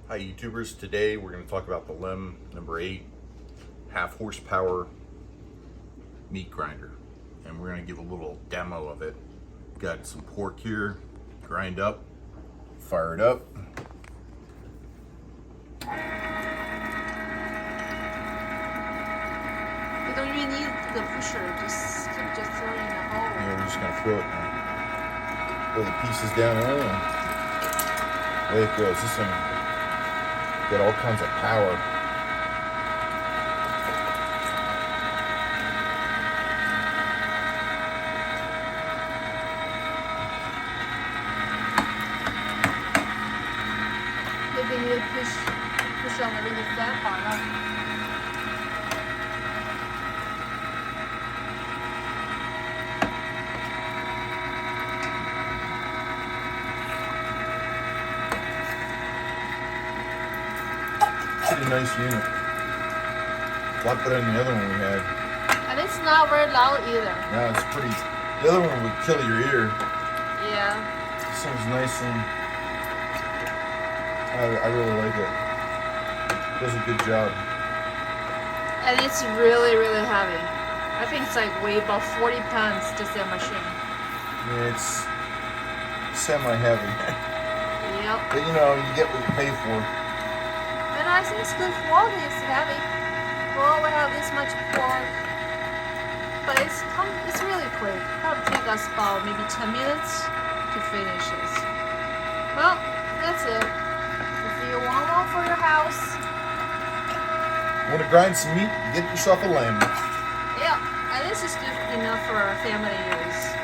Hi YouTubers, today we're going to talk about the LEM number 8 half horsepower meat grinder, and we're going to give a little demo of it. Got some pork here, grind up, fire it up. You don't even need the pusher, just throw it in the hole. Yeah, we're just going to throw it and throw the pieces down there and away it goes. This thing got all kinds of power. Maybe you push on the really flat part. Pretty nice unit. A lot better than the other one we had. And it's not very loud either. No, it's pretty. The other one would kill your ear. Yeah. This one's nice and I really like it. Does a good job. And it's really, really heavy. I think it's like weigh about 40 pounds, just that machine. Yeah, it's semi-heavy. Yep. But you know, you get what you pay for. And I think it's good quality, it's heavy. Well, we have this much pork. But it's really quick. Probably take us about maybe 10 minutes to finish this. Well, that's it. If you want one for your house, Want to grind some meat? Get yourself a LEM. yeah, and this is good enough for family use.